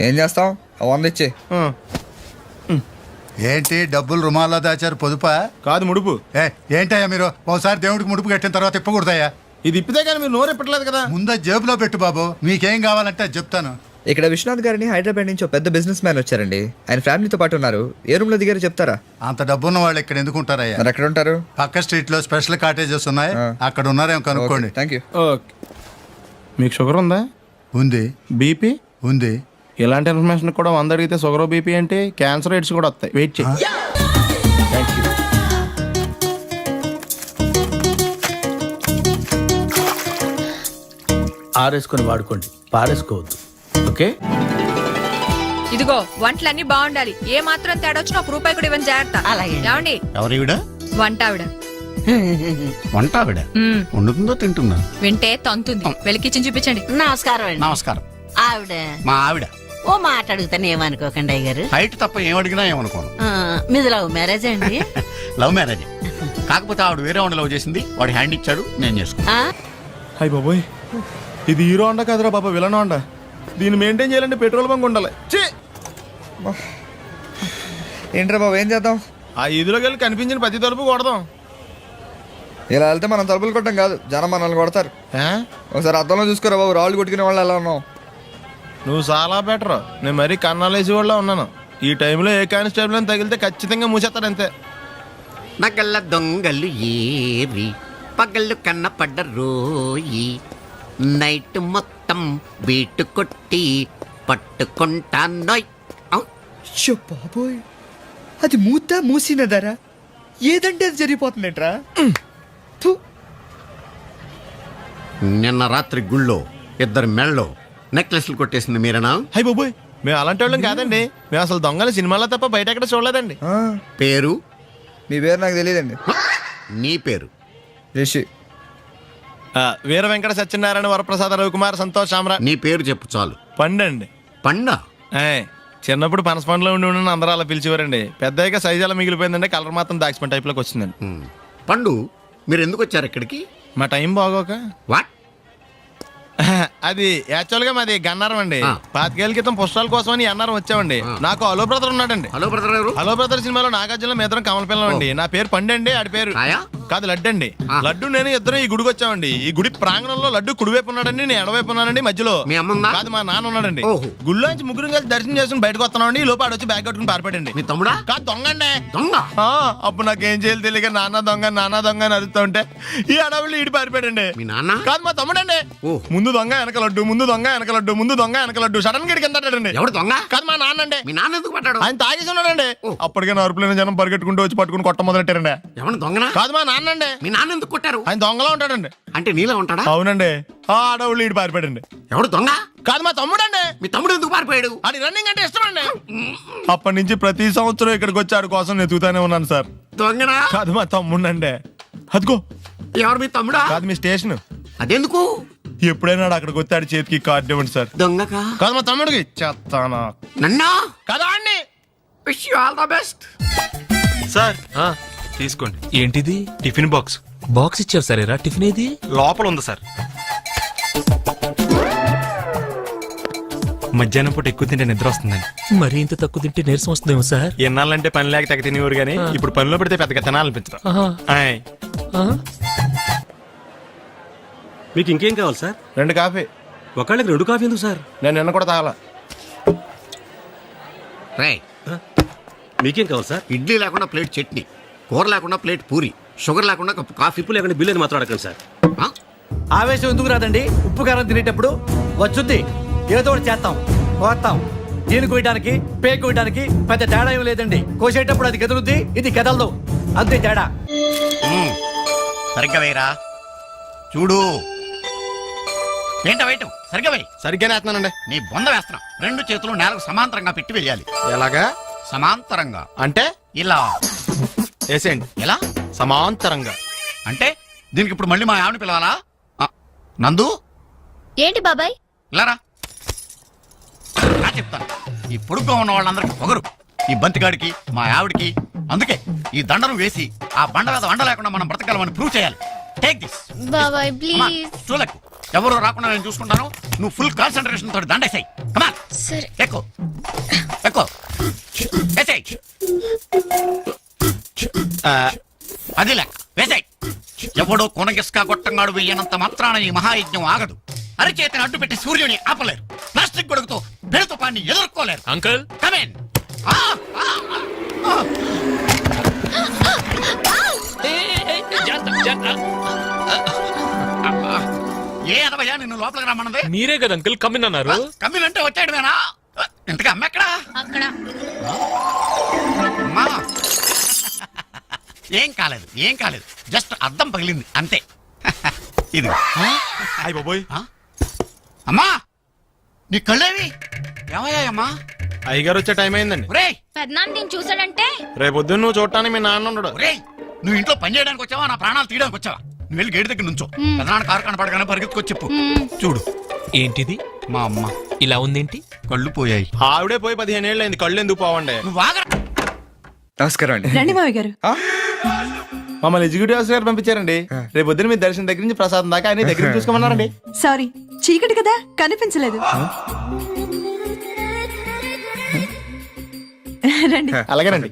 ఏం చేస్తాం 100 ఇచ్చి. ఏంటి డబ్బులు రుమాల్లో దాచారు? పొదుపా? కాదు, ముడుపు. ఏంటయ్యా మీరు ఒకసారి దేవుడికి ముడుపు కట్టిన తర్వాత ఇప్పకూడదయ్యా? ఇది ఇప్పితే కానీ మీరు నోరు ఇప్పట్లేదు కదా. ముందు జేబులో పెట్టు బాబు, మీకేం కావాలంటే అది చెప్తాను. ఇక్కడ విశ్వనాథ్ గారిని హైదరాబాద్ నుంచి ఒక పెద్ద బిజినెస్ మ్యాన్ వచ్చారండి. ఆయన ఫ్యామిలీతో పాటు ఉన్నారు. ఏ రూమ్ లో దిగారు చెప్తారా? అంత డబ్బున్న వాళ్ళు ఇక్కడ ఎందుకు ఉంటారయ్యా? మరి ఎక్కడ ఉంటారు? పక్క స్ట్రీట్ లో స్పెషల్ కాటేజెస్ ఉన్నాయి, అక్కడ ఉన్నారేమో కనుక్కోండి. Thank you. ఓకే. మీకు షుగర్ ఉందా? ఉంది. బీపీ ఉంది. ఇలాంటి ఇన్ఫర్మేషన్ కూడా 100 అడిగితే షుగర్ బీపీ అంటే క్యాన్సర్ రేట్స్ కూడా వస్తాయి. వెయిట్ చేయి. Thank you. ఆరేసుకొని వాడుకోండి, పారేసుకోవద్దు. ఓకే. ఇదిగో వంటలన్నీ బాగుండాలి. ఏ మాత్రం తేడా వచ్చినా 1 రూపాయి కూడా ఇవ్వని జాగ్రత్త. ఏమండి? ఎవరివిడ? వంట ఆవిడ. వంట ఆవిడ వండుతుందో తింటుందా? వింటే తంతుంది. వెలికిచ్చి చూపించండి. నమస్కారం అండి. నమస్కారం. ఆవిడ మా ఆవిడ. ఓ మాట అడుగుతాను, ఏమనుకోకండి అయ్యారు. హైట్ తప్ప ఏం అడిగినా ఏమనుకోను. మీది లవ్ మ్యారేజ్ అండి? Love marriage. కాకపోతే ఆవిడ వేరే వాడిని లవ్ చేసింది, వాడి హ్యాండ్ ఇచ్చాడు, నేను చేసుకున్నా. హాయ్ బాబోయ్, ఇది హీరో అండ కాదురా బాబా, విలన్ అండ. దీన్ని మెయింటైన్ చేయాలంటే పెట్రోల్ బంక్ ఉండాలి. ఏంట్రా బాబు, ఏం చేద్దాం? ఆ ఇదిలోకి వెళ్ళి కనిపించిన ప్రతి తలుపు కొడదాం. ఇలా వెళ్తే మనం తలుపులు కొట్టం కాదు, జనం మనల్ని కొడతారు. ఒకసారి అద్దంలో చూసుకోరా బాబు, రాళ్ళు కొట్టుకునే వాళ్ళు ఎలా ఉన్నావు? నువ్వు చాలా బెటర్. నేను మరీ కన్నాలేసి వాళ్ళ ఉన్నాను. ఈ టైంలో ఏ కానిస్టేబుల్ అని తగిలితే ఖచ్చితంగా మూసేస్తాడు అంతే. నగల్ల దొంగలు ఏరి పగళ్ళు కన్నపడ్డ రోయి, నైట్ మొత్తం బీటు కొట్టి పట్టుకుంటానోయ్. బాబోయ్, అది మూసినదరా? ఏదంటే అది జరిగిపోతుందేంట్రా? నిన్న రాత్రి గుళ్ళో 2 మెళ్ళలో నెక్లెస్లు కొట్టేసింది మీరేనా? హై బాబోయ్, మేము అలాంటి వాళ్ళం కాదండి. మేము అసలు దొంగలు సినిమాలో తప్ప బయట ఎక్కడ చూడలేదండి. పేరు? మీ పేరు నాకు తెలియదండి. నీ పేరు? రిషి. వీర వెంకట సత్యనారాయణ వరప్రసాద రవికుమార్ సంతోష్ సామ్రాట్. నీ పేరు చెప్పు చాలు. పండండి. పండా? చిన్నప్పుడు పనస పండులో ఉండి అందరూ అలా పిలిచేవారండి. పెద్దగా సైజ్ అలా మిగిలిపోయిందండి, కలర్ మాత్రం దాక్సిపెన్ టైప్ లోకి వచ్చిందండి. పండు, మీరు ఎందుకు వచ్చారు ఇక్కడికి? మా టైం బాగోక. వాట్? అది యాక్చువల్ గా మాది గన్నారం అండి. 25 ఏళ్ల క్రితం పుష్పాల కోసం అని అన్నారం వచ్చామండి. నాకు హలో బ్రదర్ ఉన్నాడండి. హలో బ్రదర్ ఎవరు? హలో బ్రదర్ సినిమాలో నాగార్జున మేదరం కమల పిల్లం అండి. నా పేరు పండు అండి, ఆడి పేరు కాదు లడ్డు అండి. లడ్డు నేను ఇద్దరం ఈ గుడికి వచ్చామండి. ఈ గుడి ప్రాంగణంలో లడ్డు కుడివైపు ఉన్నాడండి, నేను ఎడవైపు ఉన్నానండి. మధ్యలో కాదు మా నాన్న ఉన్నాడండి. గుళ్ళోంచి ముగ్గురు కలిసి దర్శనం చేసుకుని బయటకు వస్తున్నామండి. ఈ లోపు ఆడొచ్చి బ్యాగ్ కట్టుకుని పారిపడండి. మీ తమ్ముడా? కాదు, దొంగ అండి. దొంగ? అప్పుడు నాకేం చేయాలి తెలియక నాన్న దొంగ అని అడుగుతా ఉంటే ఈ అడవులు ఈడి పారిపోయాడండి. మీ నాన్న? కాదు, మా తమ్ముడండి. ముందు దొంగ వెనక లడ్డు, ముందు దొంగ వెనక లడ్డు, ముందు దొంగ వెనక లడ్డు. సడన్ గా కిందండి. ఎవడు దొంగ? కాదు, మా నాన్న అండి. మీ నాన్న ఎందుకు పట్టాడు? ఆయన తాగేసి ఉన్నాడండి. అప్పటికే నరుపులైన జనం పరిగెట్టుకుంటూ వచ్చి పట్టుకుని కొట్ట మొదలెట్టారండి. ఎవరు దొంగనా? కాదు, మా నాన్న అండి. మీ నాన్న ఎందుకు కొట్టారు? ఆయన దొంగలా ఉంటాడండి. అంటే నీలా ఉంటాడా? అవునండి. ఆ అడవులు ఈడు పారిపోయాడండి. ఎవడు దొంగ? కాదు, మా తమ్ముడండి. మీ తమ్ముడు ఎందుకు పారిపోయాడు? అది రన్నింగ్ అంటే ఇష్టం అండి. అప్పటి నుంచి ప్రతి సంవత్సరం ఇక్కడికి వచ్చి ఆడి కోసం నేను ఎదుగుతానే ఉన్నాను సార్. దొంగనా? కాదు, మా తమ్ముడండి. అదిగో. ఎవరు మీ తమ్ముడా? కాదు, మీ స్టేషన్. అదెందుకు? ఎప్పుడైనా అక్కడికి వచ్చి ఆడి చేతికి కార్డు ఇవ్వండి సార్. దొంగకా? కాదు, మా తమ్ముడికి. చెత్తానా? నన్నా? కదా అండి. Wish you all the best. Sir తీసుకోండి. ఏంటిది? Tiffin box. బాక్స్ ఇచ్చావు సరేరా. టిఫిన్ ఏది? లోపల ఉంది సార్. మధ్యాహ్నం పూట ఎక్కువ తింటే నిద్ర వస్తుందండి. మరి ఇంత తక్కువ తింటే నీరసం వస్తుందేమో సార్. ఎన్నాళ్ళంటే పని లేక తెగ తినేవారు కానీ ఇప్పుడు పనిలో పెడితే పెద్దగా తినాలనిపించదు. మీకు ఇంకేం కావాలి సార్? 2 కాఫీ. ఒకళ్ళకి 2 కాఫీ ఎందుకు సార్? నేను నిన్న కూడా తాగల. మీకేం కావాలి సార్? ఇడ్లీ లేకుండా ప్లేట్ చట్నీ, కూర లేకుండా ప్లేట్ పూరి, షుగర్ లేకుండా కప్పు కాఫీ. ఉప్పు లేకుండా బిల్లు అని మాత్రం అడగండి సార్. ఆవేశం ఎందుకు రాదండి? ఉప్పు కారం తినేటప్పుడు వచ్చుద్ది. ఏదో ఒకటి చేస్తాం, కోస్తాం. దీన్ని కోయడానికి పేక్ కోయడానికి పెద్ద తేడా ఏం లేదండి. కోసేటప్పుడు అది కదులుద్ది, ఇది కదలదు, అంతే తేడా. సరిగ్గా వేయరా. చూడు. ఏంటో వేయటం సరిగ్గా వేయి. సరిగ్గానే వేస్తున్నానండి. నీ బొంద వేస్తున్నాం. 2 చేతులు నేలకు సమాంతరంగా పెట్టి వేయాలి. ఎలాగా? సమాంతరంగా అంటే ఇలా వేసేయండి. ఎలా? సమాంతరంగా అంటే దీనికి ఇప్పుడు మళ్ళీ మా ఆవిడని పిలవాలా? నందు, ఏంటి బాబాయ్? ఇలారా. చెప్తాను. ఈ పొడుగ్గా ఉన్న వాళ్ళందరికీ పొగరు, ఈ బంతిగాడికి మా ఆవిడికి. అందుకే ఈ దండను వేసి ఆ బండ మీద వండ లేకుండా మనం బ్రతకాలని ప్రూవ్ చేయాలి. Take this. బాబాయ్ ప్లీజ్. చూలకు ఎవరు రాకుండా నేను చూసుకుంటాను. నువ్వు ఫుల్ కాన్సన్ట్రేషన్ తోటి దండేసాయి. కమాన్ సరే. ఎక్కువ ఎక్కువ వేసాయి. అది లెక్క వేసాయి. ఎవడో కొనగిస్కా గొట్టంగాడు వెయ్యనంత మాత్రాన ఈ మహాయజ్ఞం ఆగదు. అరిచేతిని అడ్డు పెట్టి సూర్యుని ఆపలేరు. ప్లాస్టిక్ గొడుగుతో బెడుతు పాన్ని ఎదుర్కోలేరు. Uncle come in. ఏ అదవయ్యా నిన్ను లోపలికి రమ్మన్నది? మీరే కదా అంకుల్ కమ్మిన్ అన్నారు. కమ్మినంటే వచ్చాడువేనా? ఇంతకీ అమ్మ ఎక్కడా? అక్కడ అమ్మా ఏం కాలేదు, ఏం కాలేదు. జస్ట్ అద్దం పగిలింది అంతే. ఇది అయ్య బాబోయ్, అమ్మా నీ కళ్ళేవి ఏమయ్యాయమ్మా? అయ్యగారు వచ్చే టైం అయిందండి. ఒరేయ్ పెద్దనాన్న నేను చూసాడంటే రేపు పొద్దున్న నువ్వు చూడటానికి మీ నాన్న ఉండడు. ఒరేయ్ నువ్వు ఇంట్లో పని చేయడానికి వచ్చావా, నా ప్రాణాలు తీయడానికి వచ్చావా? నువ్వు వెళ్ళి గేటు దగ్గర నుంచో. పెదనాన్న కారు కనపడగానే పరిగెత్తుకొచ్చి చెప్పు. చూడు ఏంటిది మా అమ్మ ఇలా ఉందేంటి? కళ్ళు పోయాయి. ఆవిడే పోయి 15 ఏళ్ళు అయింది, కళ్ళు ఎందుకు పోవండి? నువ్వు ఆగరా. నమస్కారం అండి. రండి మావి గారు. మమ్మల్ని ఎగ్జిక్యూటివ్ ఆఫీసర్ గారు పంపించారండి. రేపు పొద్దున్న మీ దర్శనం దగ్గర నుంచి ప్రసాదం దాకా ఆయన దగ్గర చూసుకోమన్నారండి. సారీ, చీకటి కదా కనిపించలేదు. రండి. అలాగేనండి.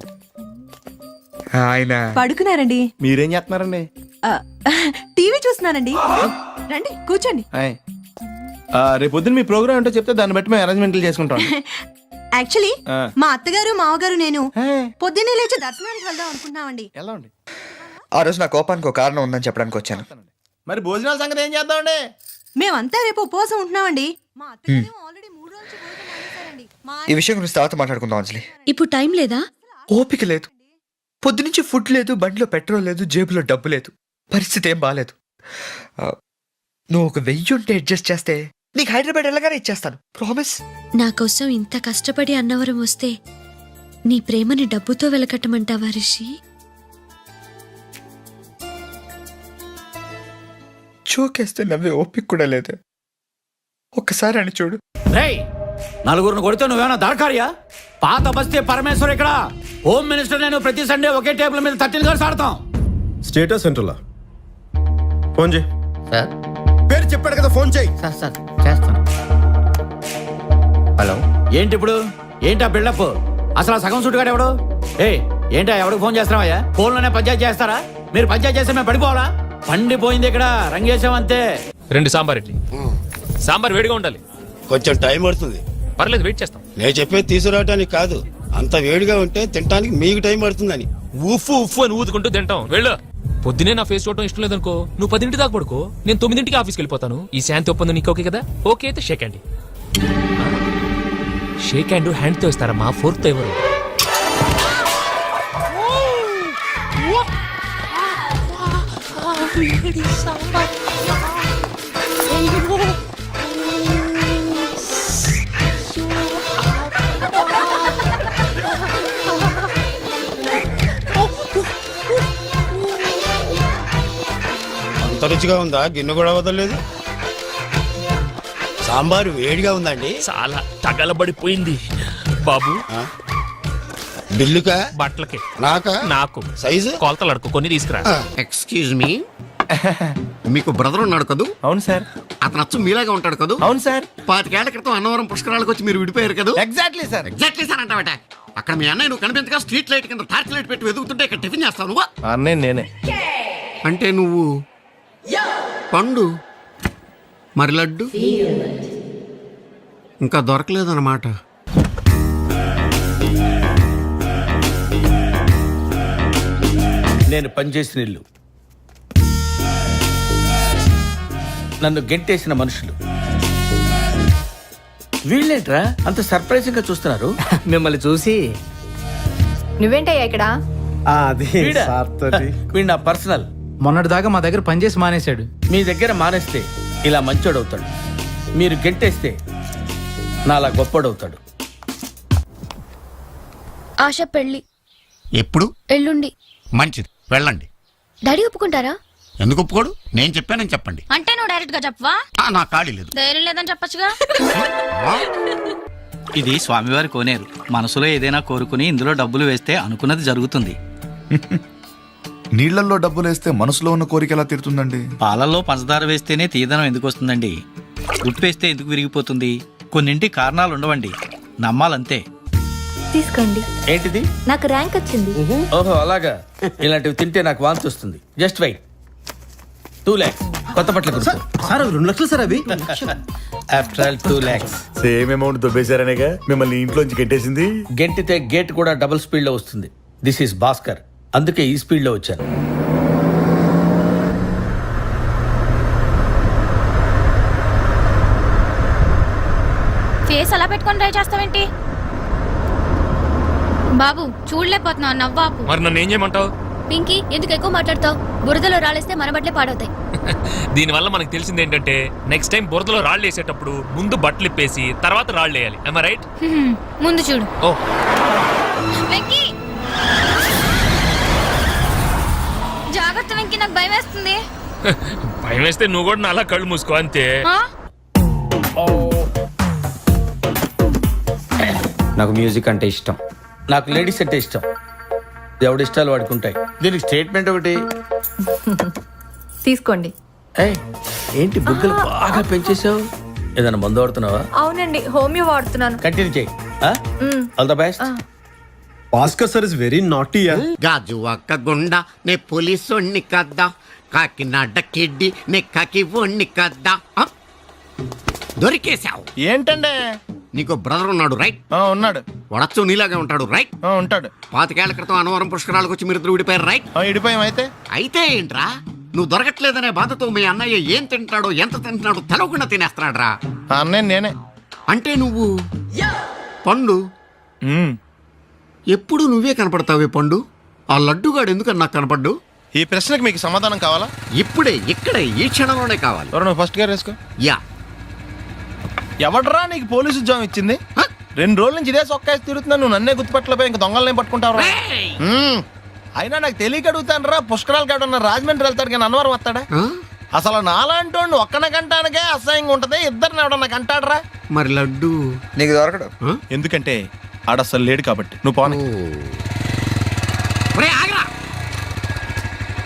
ఆయన పడుకున్నారండి. మీరేం చేస్తున్నారండి? టీవీ చూస్తున్నానండి. రండి కూర్చోండి. రేపు పొద్దున్న మీ ప్రోగ్రామ్ ఏంటో చెప్తే దాన్ని బట్టి మేము అరేంజ్మెంట్లు చేసుకుంటాం. యాక్చువల్లీ మా అత్తగారు మావగారు నేను పొద్దున్నే లేచి దర్శనానికి వెళ్దాం అనుకుంటున్నామండి. ఎలా అండి? ఆ రోజు నా కోపానికి ఒక కారణం ఉందని చెప్పడానికి వచ్చాను. మరి భోజనాల సంగతి ఏం చేద్దామండి? మేమంతా రేపు ఉపవాసం ఉంటున్నామండి. మా అత్తగారు ఆల్రెడీ 3 రోజులు భోజనం మానేశారండి. ఈ విషయం గురించి తర్వాత మాట్లాడుకుందాం అంజలి. ఇప్పుడు టైం లేదా? ఓపిక లేదు. పొద్దునుంచి ఫుడ్ లేదు, బండిలో పెట్రోల్ లేదు, జేబులో డబ్బు లేదు. పరిస్థితి ఏం బాలేదు. నువ్వు ఒక 1000 ఉంటే అడ్జస్ట్ చేస్తే నీకు హైదరాబాద్ వెళ్ళగానే ఇచ్చేస్తాను. ప్రామిస్. నా కోసం ఇంత కష్టపడి అన్నవరం వస్తే నీ ప్రేమని డబ్బుతో వెలకట్టమంటావా రిషి? చోకేస్తే నవ్వే ఓపిక కూడా లేదు. ఒక్కసారి అని చూడు. రేయ్, నలుగురిని కొడితే నువ్వేనా దాడకారియా? పాత బస్తీ పరమేశ్వర్ ఇక్కడ. హోమ్ మినిస్టర్ నేను ప్రతి సండే ఒకే టేబుల్ మీద 13 గర్ల్స్ ఆడతాం. స్టేటస్ సెంటర్లా ఫోన్ చేయి. సార్ పేరు చెప్పాడు కదా, ఫోన్ చేయి. సార్ సార్ చేస్తాను. హలో. ఏంటి ఇప్పుడు? ఏంటా బిల్డప్? అసలు ఆ సగం సుట్టుగాడు ఎవడు? ఏంటా ఎవడికి ఫోన్ చేస్తున్నావయ్యా? ఫోన్లోనే పంచాయతీ చేస్తారా? మీరు పంచాయతీ చేస్తే మేము పడిపోవాలా? పండిపోయింది ఇక్కడ, రంగేశామంతే. 2 సాంబార్ ఇడ్లీ. సాంబార్ వేడిగా ఉండాలి. కొంచెం టైం పడుతుంది. పర్లేదు, వెయిట్ చేస్తాం. నేను చెప్పేది తీసుకురావడానికి కాదు, అంత వేడిగా ఉంటే తినడానికి మీకు టైం పడుతుందని. ఉఫ్ఫు ఉఫ్ఫు అని ఊదుకుంటూ తింటాం. వెళ్ళు. పొద్దునే నా ఫేస్ చూడటం ఇష్టం లేదనుకో, నువ్వు 10 దాకా పడుకో, నేను 9 ఆఫీస్కి వెళ్ళిపోతాను. ఈ శాంతి ఒప్పందం నీకు ఓకే కదా? ఓకే అయితే షేక్ హ్యాండ్. షేక్ హ్యాండ్ హ్యాండ్తో ఇస్తారమ్మా, ఫోర్త్తో ఎవరు? అంత రుచిగా ఉందా? గిన్నె కూడా వదలలేదు. సాంబారు వేడిగా ఉందండి. చాలా తగలబడిపోయింది బాబు. బిల్లుకా? బట్టలకి. నాకా? నాకు. సైజు? కొలతలు అడుక్కొని తీసుకురా. ఎక్స్క్యూజ్ మీ, మీకు బ్రదర్ ఉన్నాడు కదూ? అవును సార్. అతను అచ్చు మీలాగా ఉంటాడు కదూ? అవును సార్. 25 ఏళ్ల క్రితం అన్నవరం పుష్కరాలకు వచ్చి మీరు విడిపోయారు కదూ? Exactly sir. ఎగ్జాక్ట్లీ సార్ అంటావట. అక్కడ మీ అన్నయ్య నువ్వు కనిపించగా స్ట్రీట్ లైట్ కింద టార్చ్ లైట్ పెట్టి వెతుకుతుంటే ఇక్కడ టిఫిన్ చేస్తావు నువ్వు? అన్నయ్య నేనే. అంటే నువ్వు పండు, మరి లడ్డు ఇంకా దొరకలేదన్నమాట. నేను పనిచేసిన ఇల్లు, నన్ను గెంటేసిన మనుషులు, వీళ్ళేంట్రా అంత సర్ప్రైజింగ్ గా చూస్తున్నారు? మిమ్మల్ని చూసి నువ్వేంటయ్యా ఇక్కడ? వీడు నా పర్సనల్. మొన్నటి దాకా మా దగ్గర పనిచేసి మానేశాడు. మీ దగ్గర మానేస్తే ఇలా మంచోడవుతాడు, మీరు గెంటేస్తే నాలా గొప్పడవుతాడు. ఆశ పెళ్లి ఎప్పుడు? ఎల్లుండి. మంచిది, వెళ్ళండి. డాడీ ఒప్పుకుంటారా? ఎందుకు ఒప్పుకోడు? నేను చెప్పానని చెప్పండి. అంటే నువ్వు డైరెక్ట్ గా చెప్పవా? నా ఖాళీ లేదు. ధైర్యం లేదని చెప్పచ్చుగా. ఇది స్వామివారి కోనేరు. మనసులో ఏదైనా కోరుకుని ఇందులో డబ్బులు వేస్తే అనుకున్నది జరుగుతుంది. నీళ్లలో డబ్బులు వేస్తే మనసులో ఉన్న కోరిక ఎలా తీరుతుందండి? పాలల్లో పంచదార వేస్తేనే తీదనం ఎందుకు వస్తుందండి? ఉప్పు వేస్తే ఎందుకు విరిగిపోతుంది? కొన్నింటి కారణాలు ఉండవండి, నమ్మాలంతే. తీసుకోండి. ఏంటిది? నాకు ర్యాంక్ వచ్చింది. ఓహో అలాగా. ఇలాంటివి తింటే నాకు వాంతి వస్తుంది. Just wait. 2 lakhs కొత్త బట్టలు కొనుక్కో. సార్ 2 లక్షలు సార్ అవి. After all 2 lakhs. Same amount దొబ్బేశారనేగా మిమ్మల్ని ఇంట్లోంచి గెట్టేసింది. గెంటితే గేట్ కూడా డబుల్ స్పీడ్ లో వస్తుంది. దిస్ ఈస్ భాస్కర్, అందుకే ఈ స్పీడ్ లో వచ్చాను. ఫేస్ అలా పెట్టుకొని ట్రై చేస్తావేంటి బాబు? చూడలేకపోతున్నావు, నవ్వాపు. మరి నన్ను ఏం చేయమంటావు? పింకీ, ఎందుకు ఎక్కువ మాట్లాడతావు? బురదలో రాలేస్తే మన బట్టలే పాడవుతాయి. దీనివల్ల మనకు తెలిసింది ఏంటంటే నెక్స్ట్ టైం బురదలో రాళ్ళు వేసేటప్పుడు ముందు బట్టలు ఇప్పేసి తర్వాత రాళ్ళు వేయాలి. am I right? ముందు చూడు. ఓ వెంకీ, జాగ్రత్త వెంకీ, నాకు భయం వేస్తుంది. భయం వేస్తే నువ్వు కూడా నా అలా కళ్ళు మూసుకో అంతే. నాకు మ్యూజిక్ అంటే ఇష్టం. నాకు లేడీస్ అంటే ఇష్టం. ఎవడి ఇష్టాలు వాడుకుంటాయి. దీనికి స్టేట్మెంట్ ఒకటి. తీసుకోండి. ఏంటి బుగ్గలు బాగా పెంచేసావు? ఏదైనా మందు వాడుతున్నావా? అవునండి, హోమియో వాడుతున్నాను. కంటిన్యూ చేయి. All the best. Bhaskar sir is very naughty. గాజు అక్క గుండ నే పోలీసోణ్ణి కద్దా, కాకినాడ కిడ్డి నే కాకి ఒణ్ణి కద్దా. దొరికేశావు. ఏంటండి? నీకు బ్రదర్ ఉన్నాడు రైట్? ఉన్నాడు. వడచ్చు నీలాగే ఉంటాడు రైట్? ఉంటాడు. 25 ఏళ్ల క్రితం అనవరం పుష్కరాలకు వచ్చి మీరిద్దరు విడిపోయారు రైట్? ఇడిపోయాం. అయితే ఏంట్రా, నువ్వు దొరకట్లేదనే బాధతో మీ అన్నయ్య ఏం తింటాడో ఎంత తింటున్నాడో తెలవకుండా తినేస్తున్నాడు రా. అన్నయ్య నేనే. అంటే నువ్వు పండు ఎప్పుడు నువ్వే కనపడతావే పండు. ఆ లడ్డుగాడు ఎందుకని నాకు కనపడ్డు? ఈ ప్రశ్నకు మీకు సమాధానం కావాలా? ఇప్పుడే ఇక్కడే ఈ క్షణంలోనే కావాలి. నువ్వు ఫస్ట్ గేర్ వేసుకో. యా. ఎవడరా నీకు పోలీసు ఉద్యోగం ఇచ్చింది? 2 రోజుల నుంచి ఇదే సొక్కేసి తిరుగుతున్నా, నువ్వు నన్నే గుర్తుపట్టలేపోయి ఇంక దొంగలనే పట్టుకుంటావు. అయినా నాకు తెలియక అడుగుతాను రా. పుష్కరాలు కాడున్న రాజమండ్రి వెళ్తాడు కానీ అన్నవరం వస్తాడా? అసలు నాలాంటి ఒక్కన కంటానికే అసహ్యంగా ఉంటది, ఇద్దరిని ఎవడన్నా కంటాడరా? మరి లడ్డు నీకు దొరకడు. ఎందుకంటే ఆడసలు లేడు కాబట్టి. నువ్వు పోనీ. ఆగరా.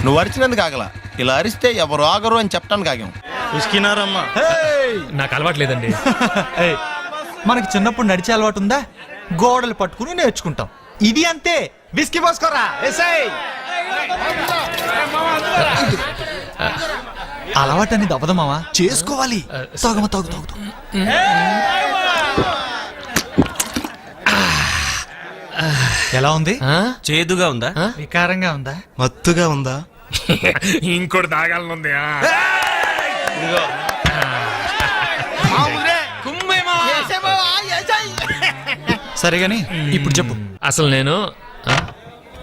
నువ్వు అరిచినందుకు ఆగలా, ఇలా అరిస్తే ఎవరు ఆగరు అని చెప్పడానికి ఆగాం. నాకు అలవాట్లేదండి. మనకి చిన్నప్పుడు నడిచే అలవాటు ఉందా? గోడలు పట్టుకుని నేర్చుకుంటాం. ఇది అంతే. విస్కీ పోసుకోరా. అలవాటు అనేది అవ్వదు మావా, చేసుకోవాలి. తాగమ తాగు తాగుతూ. ఎలా ఉంది? చేదుగా ఉందా? వికారంగా ఉందా? మత్తుగా ఉందా? ఇంకోటి తాగాలనుంది. సరే గాని ఇప్పుడు చెప్పు. అసలు నేను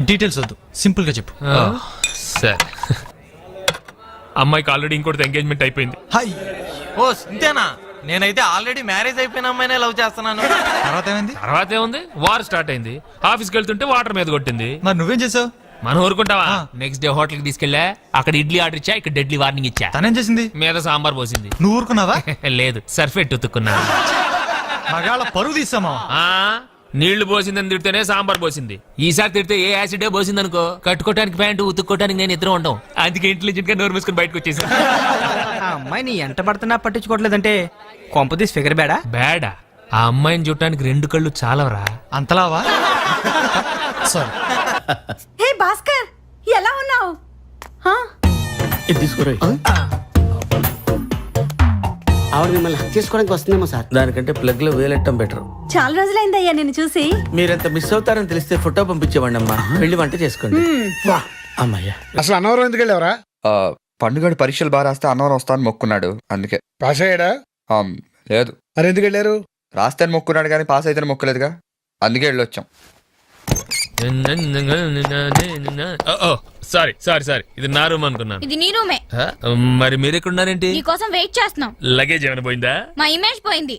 డీటెయిల్స్ వద్దు, సింపుల్ గా చెప్పు. సరే, అమ్మాయికి ఆల్రెడీ ఇంకోటి ఎంగేజ్మెంట్ అయిపోయింది. హాయ్. ఓ ఇంతేనా? నేనైతే ఆల్రెడీ మ్యారేజ్ అయిపోయిన అమ్మాయినే లవ్ చేస్తున్నాను. తర్వాత ఏమైంది? తర్వాత ఏముంది, వార్ స్టార్ట్ అయింది. ఆఫీస్కి వెళ్తుంటే వాటర్ మీద కొట్టింది. మరి నువ్వేం చేసావు? మనం ఊరుకుంటావా? నెక్స్ట్ డే హోటల్ కి తీసుకెళ్ళా, అక్కడ ఇడ్లీ ఆర్డర్ ఇచ్చా, ఇక్కడ డెడ్లీ వార్నింగ్ ఇచ్చా. తనేం చేసింది? మీద సాంబార్ పోసింది. నువ్వు ఊరుకున్నావా? లేదు, సర్ఫెట్ ఉతుక్కున్నా. మగాళ్ళ పరువు తీసామా? నీళ్లు పోసిందని తిడితేనే సాంబార్ పోసింది. ఈసారి తిడితే ఏ యాసిడే పోసింది అనుకో, కట్టుకోవడానికి ప్యాంటు ఉతుక్కోవడానికి నేను ఇద్దరు ఉంటాం. అందుకే ఇంటెలిజెంట్ గా నోరు మూసుకుని బయటకు వచ్చేసి. అమ్మాయి నీ ఎంట పడుతున్నా పట్టించుకోవట్లేదంటే కొంపదీసి ఫిగర్ బేడా? బేడా? ఆ అమ్మాయిని చూడటానికి 2 కళ్ళు చాలవరా? అంతలావా? సారీ. హే భాస్కర్, ఎలా ఉన్నావు? ఇది తీసుకురా. ఆవిడ మిమ్మల్ని హక్ చేసుకోవడానికి వస్తుందేమో సార్. దానికంటే ప్లగ్ లో వేలెట్టం బెటర్. చాలా రోజులైందయ్యా నేను చూసి. మీరంత మిస్ అవుతారని తెలిస్తే ఫోటో పంపించేవాడి అమ్మా. వెళ్ళి వంట చేసుకోండి. అమ్మయ్యా. అసలు అన్నవరం ఎందుకు వెళ్ళావరా? పండుగడు పరీక్షలు బాగా రాస్తే అన్నవరం వస్తాను మొక్కున్నాడు, అందుకే. పాస్ అయ్యాడా? లేదు. మరి ఎందుకు వెళ్ళారు? రాస్తే మొక్కున్నాడు కానీ పాస్ అయితే మొక్కలేదుగా, అందుకే వెళ్ళొచ్చాం. సారీ సారీ సారీ, ఇది నా రూమ్ అనుకున్నాను. ఇది నీ రూమే. మరి మీరు ఎక్కడున్నారేంటి? నీకోసం వెయిట్ చేస్తున్నాం. లగేజ్ ఏమైనా పోయిందా? మా ఇమేజ్ పోయింది.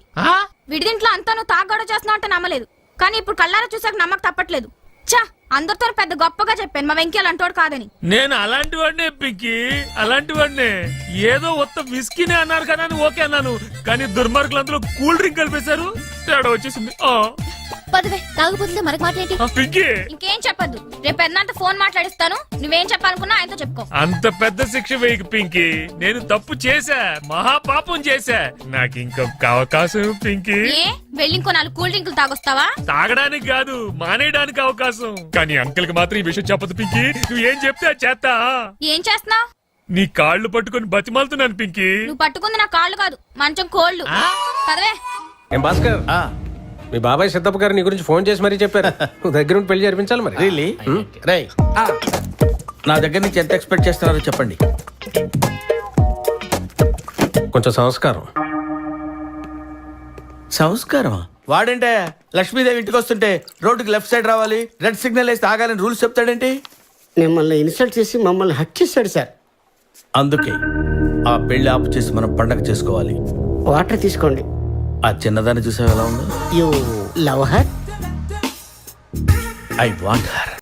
విడిదింట్లో అంతా నువ్వు తాగడ చేస్తున్నావు అంటే నమ్మలేదు, కానీ ఇప్పుడు కళ్ళారా చూసాక నమ్మక తప్పట్లేదు. చా, అందరితో పెద్ద గొప్పగా చెప్పాను మా వెంకీ అలాంటోడు కాదని. నేను అలాంటి వాడినే పిక్కి, అలాంటి వాడినే. ఏదో ఒక్క విస్కీనే అన్నారు కదా అని ఓకే అన్నాను, కానీ దుర్మార్గులు అందులో కూల్ డ్రింక్ కలిపేశారు, తేడా వచ్చేసింది. పదవే తాగుబోతులే మనకు మాట్లాడి పింకీ ఇంకేం చెప్పద్దు రేపు పెద్దంత ఫోన్ మాట్లాడిస్తాను నువ్వేం చెప్పాలనుకున్నా ఆయనతో చెప్పుకో. అంత పెద్ద శిక్ష వేయకు పింకీ, నేను తప్పు చేశా, మహాపాపం చేశా. నాకు ఇంకొక అవకాశం పింకీ. ఏ వెళ్ళి ఇంకో 4 కూల్ డ్రింకులు తాగొస్తావా? తాగడానికి కాదు, మానేయడానికి అవకాశం. కానీ అంకుల్ కి మాత్రం ఈ విషయం చెప్పదు పింకీ. నువ్వు ఏం చెప్తే అది చేస్తా. ఏం చేస్తున్నావు? నీ కాళ్ళు పట్టుకొని బతిమాలుతున్నాను పింకీ. నువ్వు పట్టుకుంది నా కాళ్ళు కాదు మంచం కోళ్ళు. పదవే. ఏం భాస్కర్, మీ బాబాయ్ సిద్ధప్ప గారు నీ గురించి ఫోన్ చేసి మరీ చెప్పారు. నువ్వు దగ్గర ఉండి పెళ్లి జరిపించాలి మరి. రియలీ రై నా దగ్గర నుంచి ఎంత ఎక్స్పెక్ట్ చేస్తున్నారో చెప్పండి. కొంచెం సంస్కారం. సంస్కారమా? వాడంటే లక్ష్మీదేవి ఇంటికి వస్తుంటే రోడ్డుకి లెఫ్ట్ సైడ్ రావాలి, రెడ్ సిగ్నల్ వేస్తే ఆగాలని రూల్స్ చెప్తాడేంటి? మిమ్మల్ని ఇన్సల్ట్ చేసి మమ్మల్ని హక్ చేశాడు సార్. అందుకే ఆ పెళ్లి ఆపు చేసి మనం పండగ చేసుకోవాలి. వాటర్ తీసుకోండి. ఆ చిన్నదాన్ని చూసావు ఎలా ఉందో? You love her? I want her.